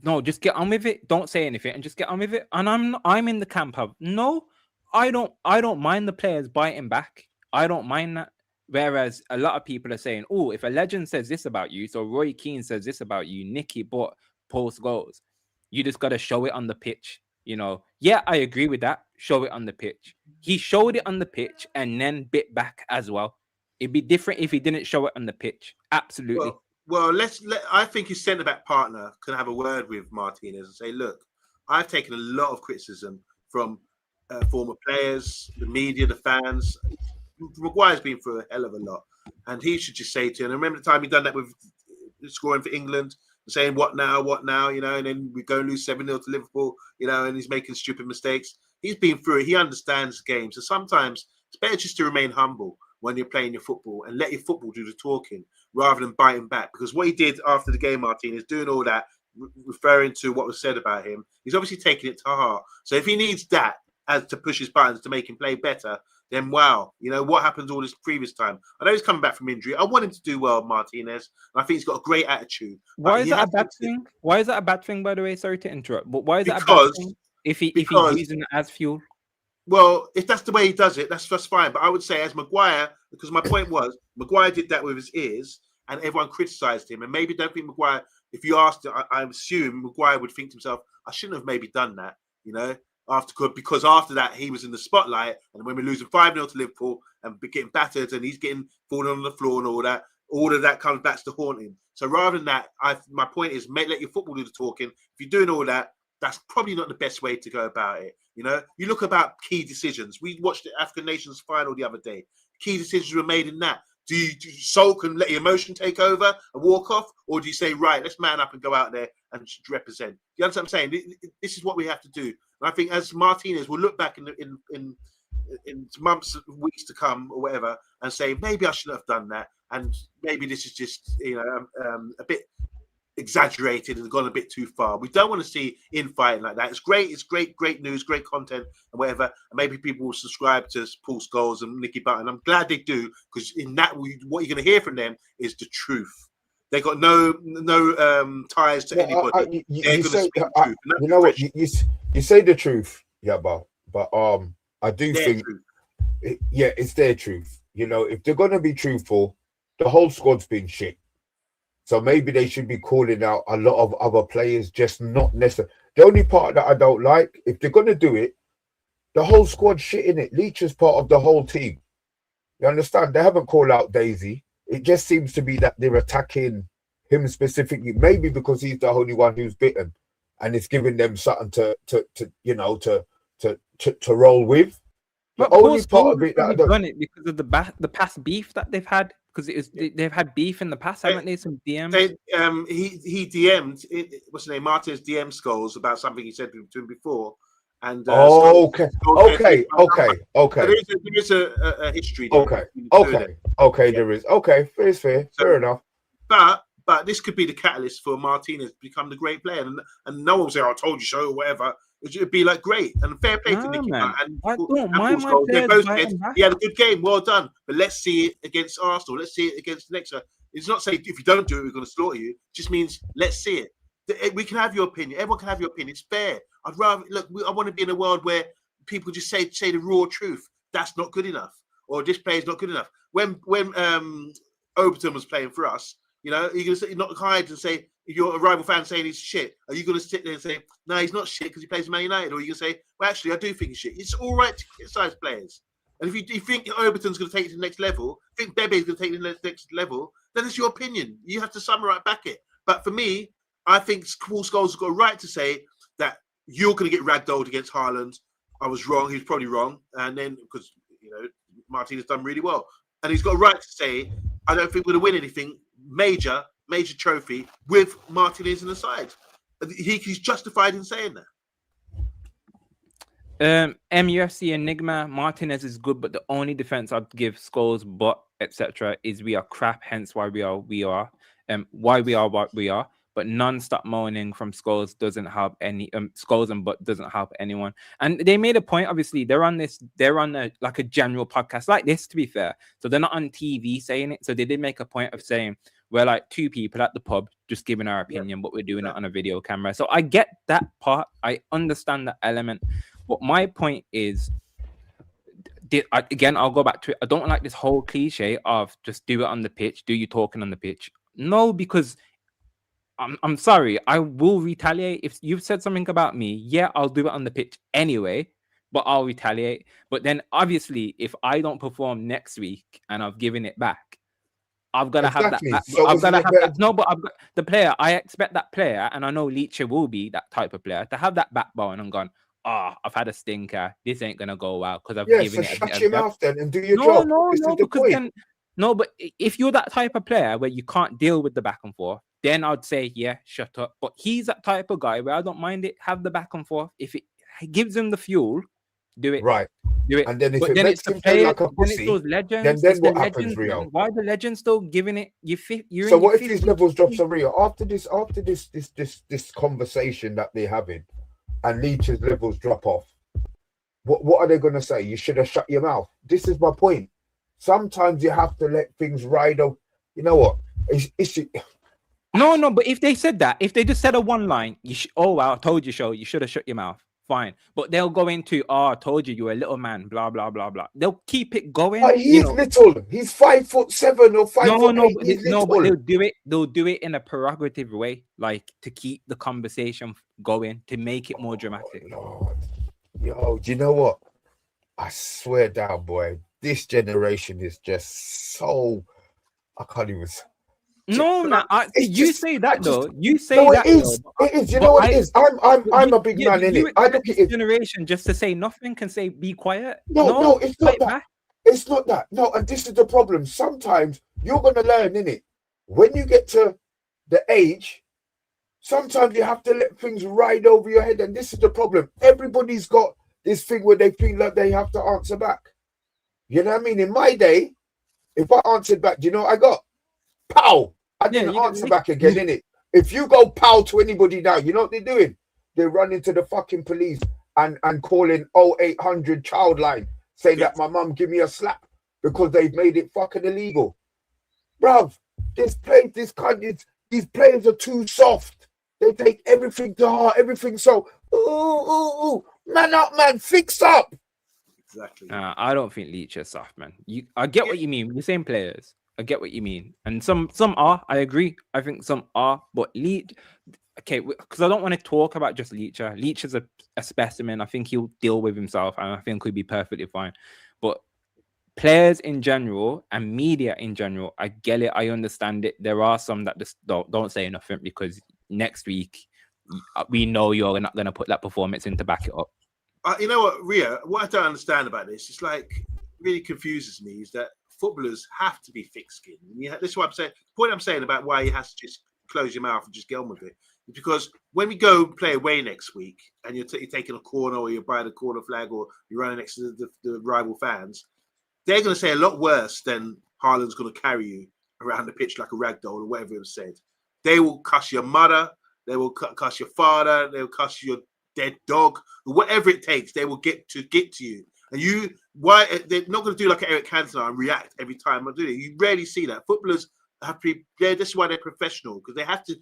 No, just get on with it. Don't say anything and just get on with it. And I'm in the camp of no, I don't mind the players biting back. I don't mind that. Whereas a lot of people are saying, oh, if a legend says this about you, so Roy Keane says this about you, Nicky Butt post goals, you just gotta show it on the pitch. You know, yeah, I agree with that. Show it on the pitch. He showed it on the pitch and then bit back as well. It'd be different if he didn't show it on the pitch. Absolutely. Well, I think his centre-back partner can have a word with Martinez and say, look, I've taken a lot of criticism from former players, the media, the fans. Maguire's been through a hell of a lot. And he should just say to him, I remember the time he done that with scoring for England, saying, what now, you know, and then we go and lose 7-0 to Liverpool, you know, and he's making stupid mistakes. He's been through it. He understands the game. So sometimes it's better just to remain humble when you're playing your football and let your football do the talking rather than biting back. Because what he did after the game, Martinez, doing all that, referring to what was said about him, he's obviously taking it to heart. So if he needs that as to push his buttons to make him play better, then wow, you know, what happened all this previous time? I know he's coming back from injury. I want him to do well, Martinez. I think he's got a great attitude. Why is that a bad thing? Why is that a bad thing, by the way? Sorry to interrupt, but why is that a bad thing if he's using it as fuel? Well, if that's the way he does it, that's fine. But I would say as Maguire, because my point was, Maguire did that with his ears and everyone criticised him. And maybe don't think Maguire, if you asked him, I assume Maguire would think to himself, I shouldn't have maybe done that, you know, because after that, he was in the spotlight. And when we're losing 5-0 to Liverpool and getting battered and he's falling on the floor and all that, all of that comes back to haunt him. So rather than that, my point is, let your football do the talking. If you're doing all that, that's probably not the best way to go about it. You know, you look about key decisions. We watched the African Nations final the other day. Key decisions were made in that. Do you sulk and let your emotion take over and walk off? Or do you say, right, let's man up and go out there and represent? You understand what I'm saying? This is what we have to do. And I think as Martinez will look back in months, weeks to come or whatever, and say, maybe I shouldn't have done that. And maybe this is just, a bit exaggerated and gone a bit too far. We don't want to see infighting like that. It's great news, great content and whatever. And maybe people will subscribe to Paul Scholes and Nicky Button. I'm glad they do, because in that, what you're going to hear from them is the truth. They got no ties to anybody. They're going to speak the truth. You know what? You say the truth, yeah, but I do think, it's their truth. You know, if they're going to be truthful, the whole squad's been shit. So maybe they should be calling out a lot of other players, just not necessarily. The only part that I don't like, if they're going to do it, the whole squad shit in it. Licha's part of the whole team. You understand? They haven't called out Daisy. It just seems to be that they're attacking him specifically, maybe because he's the only one who's bitten, and it's giving them something to roll with. But only part of it that done it because of the past beef that they've had. Because they've had beef in the past, haven't they? Some DMs. He DM'd, what's his name? Martinez DM Scholes about something he said to him before. And okay. There is a history. Okay. There is. Okay, fair enough. But this could be the catalyst for Martinez to become the great player, and no one will say, "I told you so" or whatever. It would be like great and fair play to Nicky. And they both said he had a good game, well done. But let's see it against Arsenal. Let's see it against the next one. It's not saying if you don't do it, we're going to slaughter you. It just means let's see it. We can have your opinion. Everyone can have your opinion. It's fair. I'd rather I want to be in a world where people just say the raw truth. That's not good enough, or this player's not good enough. When Overton was playing for us, you know, you're going to not hide and say, if you're a rival fan saying he's shit, are you going to sit there and say, no, he's not shit because he plays Man United? Or are you going to say, well, actually, I do think he's shit. It's all right to criticize players. And if you think Overton's going to take it to the next level, think Bebe's going to take it to the next level, then it's your opinion. You have to summarize back it. But for me, I think Paul Scholes has got a right to say that you're going to get ragdolled against Haaland. I was wrong. He was probably wrong. And then, because, you know, Martinez done really well. And he's got a right to say, I don't think we're going to win anything major trophy with Martinez in the side. He's justified in saying that. MUFC Enigma, Martinez is good, but the only defense I'd give Scholes, but etc. is we are crap, hence why we are why we are what we are. But non-stop moaning from Scholes doesn't help any Scholes and but doesn't help anyone. And they made a point, obviously, they're on like a general podcast like this, to be fair. So they're not on TV saying it. So they did make a point of saying we're like two people at the pub just giving our opinion, but we're doing it on a video camera. So I get that part. I understand that element. But my point is, again, I'll go back to it. I don't like this whole cliche of just do it on the pitch, do you talking on the pitch. No, because I'm sorry, I will retaliate. If you've said something about me, yeah, I'll do it on the pitch anyway, but I'll retaliate. But then obviously, if I don't perform next week and I've given it back, I've got to have that. So I've got to have that. No, but I've got the player. I expect that player, and I know Licha will be that type of player, to have that backbone and gone, I've had a stinker. This ain't gonna go well because I've given it. Shut your mouth then and do your job. No, because then, but if you're that type of player where you can't deal with the back and forth, then I'd say, yeah, shut up. But he's that type of guy where I don't mind it. Have the back and forth. If it gives him the fuel, do it. Right. Do it. And then if it makes him feel like a pussy, then what happens, Rio? Why are the legends still giving it? So what if his levels drops on Rio after this conversation that they're having, and Licha's levels drop off? What are they going to say? You should have shut your mouth. This is my point. Sometimes you have to let things ride on. You know what? No, but if they said that, if they just said a one line, oh wow, I told you so, you should have shut your mouth. Fine. But they'll go into, I told you you're a little man, blah, blah, blah, blah. They'll keep it going. He's little. He's 5'7" or 5'8". No, but they'll do it in a prerogative way, like to keep the conversation going, to make it more dramatic. Lord. Yo, do you know what? I swear down, boy, this generation is just so I can't even. No, no, It's you just- say I that just- though. You say No, that. it is. Though. It is. You But know what it is. I'm a big man in You it. I expect look this at it. generation just to say nothing, can say be quiet. No, it's not fight that. back. It's not that. No, and this is the problem. Sometimes you're gonna learn in it. When you get to the age, sometimes you have to let things ride over your head, and this is the problem. Everybody's got this thing where they feel like they have to answer back. You know what I mean? In my day, if I answered back, do you know what I got? Pow! I didn't answer back again, innit? If you go pow to anybody now, you know what they're doing? They run into the fucking police and calling 0800 child line, saying that my mum give me a slap because they've made it fucking illegal. Bruv, these players are too soft. They take everything to heart, everything so, ooh, man up, man, fix up. Exactly. I don't think Licha is soft, man. I get what you mean. You're saying players. I get what you mean, and some are. I agree. I think some are, but Leach. Okay, because I don't want to talk about just Licha. Leach is a specimen. I think he'll deal with himself, and I think he'll be perfectly fine. But players in general and media in general, I get it. I understand it. There are some that just don't say nothing because next week we know you're not going to put that performance in to back it up. You know what, Ria? What I don't understand about this, it's like really confuses me is that footballers have to be thick-skinned. This is what I'm saying. The point I'm saying about why you have to just close your mouth and just get on with it is because when we go play away next week and you're taking a corner or you're buying a corner flag or you're running next to the rival fans, they're going to say a lot worse than Haaland's going to carry you around the pitch like a rag doll or whatever it was said. They will cuss your mother. They will cuss your father. They will cuss your dead dog. Whatever it takes, they will get to you. And they're not going to do like Eric Cantona and react every time I do it. You rarely see that. Footballers have to be, this is why they're professional, because they have to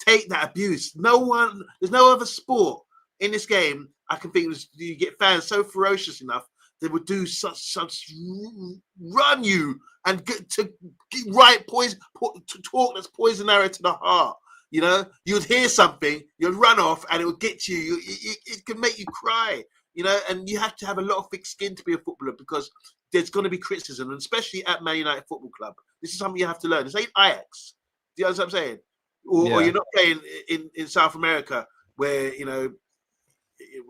take that abuse. There's no other sport in this game I can think you get fans so ferocious enough they would do such run you and get right poison to talk that's poison arrow to the heart. You know, you'd hear something, you'd run off, and it would get you. It can make you cry. You know, and you have to have a lot of thick skin to be a footballer because there's going to be criticism, and especially at Man United Football Club. This is something you have to learn. This ain't Ajax. Do you understand what I'm saying? Or you're not playing in South America where, you know,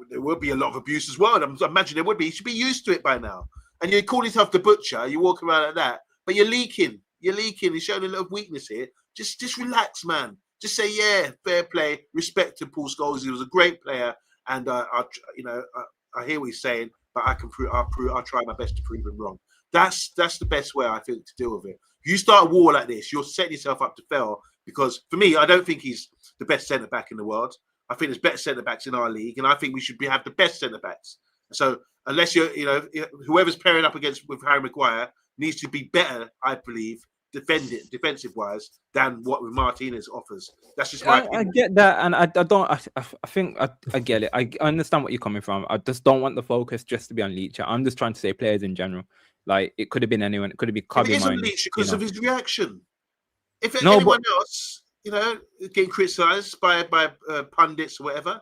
there will be a lot of abuse as well. I imagine there would be. You should be used to it by now. And you call yourself the butcher, you walk around like that, but you're leaking. You're showing a little weakness here. Just relax, man. Just say, yeah, fair play, respect to Paul Scholes. He was a great player, and I hear what he's saying, but I'll try my best to prove him wrong. That's the best way I think to deal with it. If you start a war like this, you're setting yourself up to fail. Because for me, I don't think he's the best centre back in the world. I think there's better centre backs in our league, and I think we should have the best centre backs. So unless whoever's pairing up with Harry Maguire needs to be better, I believe, defensive wise than what Martinez offers. That's just my opinion. I get that, and I think I get it. I understand what you're coming from. I just don't want the focus just to be on Licha. I'm just trying to say players in general. Like, it could have been anyone. It could have been Kobe. It isn't Licha because of his reaction. If anyone else, getting criticised by pundits or whatever,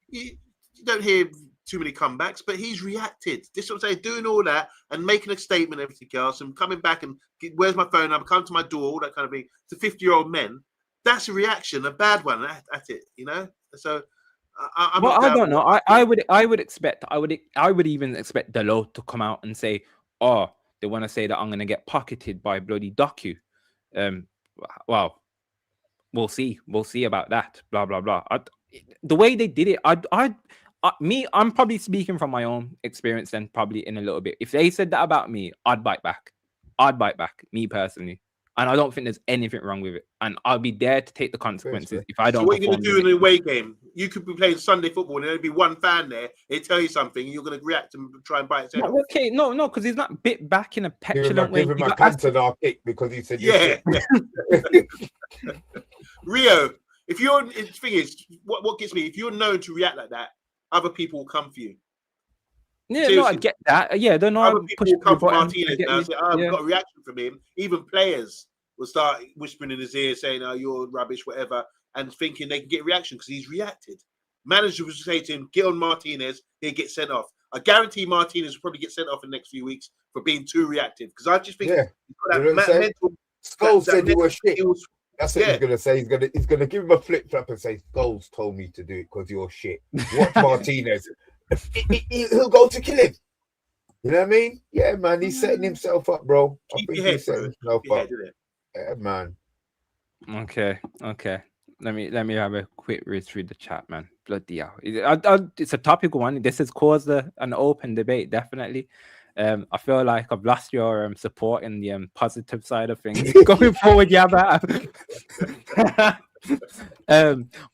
you don't hear too many comebacks, but he's reacted. This is what I'm saying, doing all that and making a statement and everything else and coming back and where's my phone number, come to my door, all that kind of thing. To 50-year-old men, that's a reaction, a bad one at it, So I don't know. I would even expect Delo to come out and say, oh, they want to say that I'm going to get pocketed by bloody Doku. Well, we'll see about that. Blah blah blah. The way they did it, I'm probably speaking from my own experience and probably in a little bit. If they said that about me, I'd bite back, me personally. And I don't think there's anything wrong with it. And I'll be there to take the consequences if I don't. So what are you going to do in an away game? You could be playing Sunday football and there'll be one fan there. They tell you something and you're going to react and try and bite his head off. Okay, no, because he's not bit back in a petulant way. Give him a Cantona kick because he said, yeah. Rio, if you're, the thing is, what gets me, if you're known to react like that, other people will come for you. Yeah, seriously. No, I get that. Yeah, they're not. Other people will come for Martinez now and say, we've got a reaction from him. Even players will start whispering in his ear saying, oh, you're rubbish, whatever, and thinking they can get a reaction because he's reacted. Manager will say to him, get on Martinez, he'll get sent off. I guarantee Martinez will probably get sent off in the next few weeks for being too reactive because I just think he's got that Scholes said you were shit. He was, That's what he's gonna say. He's gonna give him a flip flop and say, Scholes told me to do it because you're shit. Watch Martinez. He'll go to kill him. You know what I mean? Yeah, man. He's setting himself up, bro. Keep I think your head, he's setting bro. himself Keep your up. head, innit? Yeah, man. Okay. Let me have a quick read through the chat, man. Bloody hell. It's a topical one. This has caused an open debate, definitely. I feel like I've lost your support in the positive side of things. Going forward, Yabba.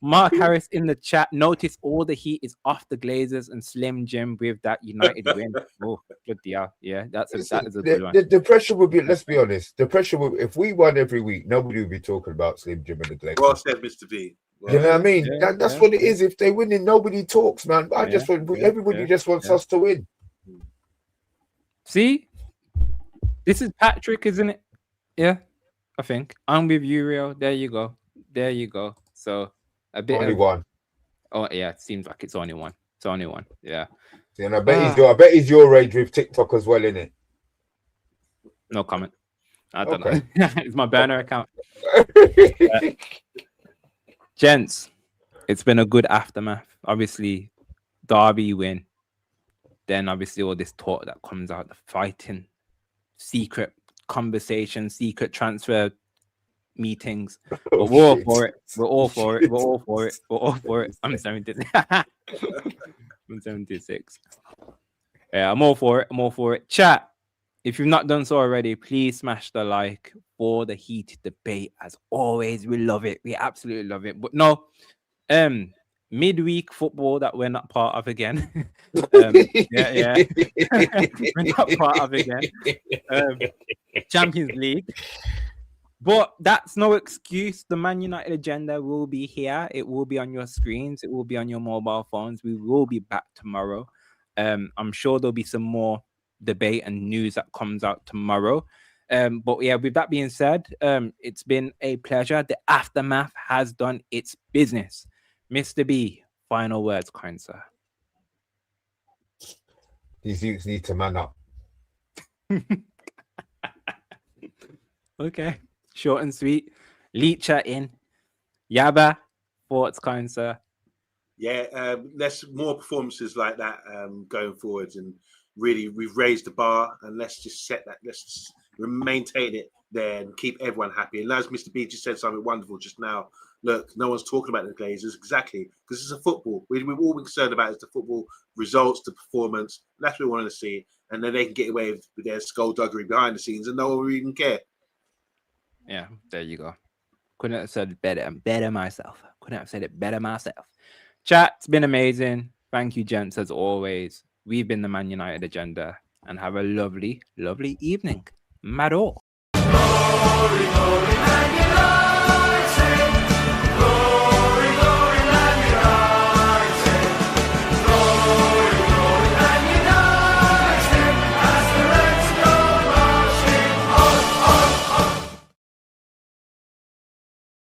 Mark Harris in the chat. Notice all the heat is off the Glazers and Slim Jim with that United win. Oh, bloody hell. Yeah, that is a good one. The pressure would be, let's be honest, the pressure would, if we won every week, nobody would be talking about Slim Jim and the Glazers. Well said, Mr. V. You know what I mean? That's what it is. If they win, nobody talks, man. I just want everybody just wants us to win. See, this is Patrick, isn't it? Yeah, I think I'm with you, Rio. There you go. So a bit Only one. Oh yeah, it seems like it's only one. Yeah. See, and I bet he's your age with TikTok as well, innit? No comment. I don't know. It's my burner account. Gents, it's been a good aftermath. Obviously, Derby win. Then obviously all this talk that comes out, the fighting, secret conversation, secret transfer meetings. But we're all for it. We're all for it. I'm 76. I'm 76. Yeah, I'm all for it. Chat, if you've not done so already, please smash the like for the heated debate. As always, we love it. We absolutely love it. But no, midweek football that we're not part of again. We're not part of again. Champions League. But that's no excuse. The Man United agenda will be here. It will be on your screens. It will be on your mobile phones. We will be back tomorrow. I'm sure there'll be some more debate and news that comes out tomorrow. But yeah, with that being said, it's been a pleasure. The aftermath has done its business. Mr. B, final words, kind sir. These youths need to man up. Okay, short and sweet. Licha in. Yaba, thoughts, kind sir. Yeah, let's more performances like that going forwards, and really we've raised the bar, and let's just set that. Let's just maintain it there and keep everyone happy. And as Mr. B just said something wonderful just now. Look, no one's talking about the Glazers, exactly, because it's a football. We've all been concerned about is the football results, the performance. That's what we wanted to see, and then they can get away with their skullduggery behind the scenes, and no one will even care. Yeah, there you go. Couldn't have said it better myself. Chat, it's been amazing. Thank you, gents, as always. We've been the Man United Agenda, and have a lovely, lovely evening. Mad all.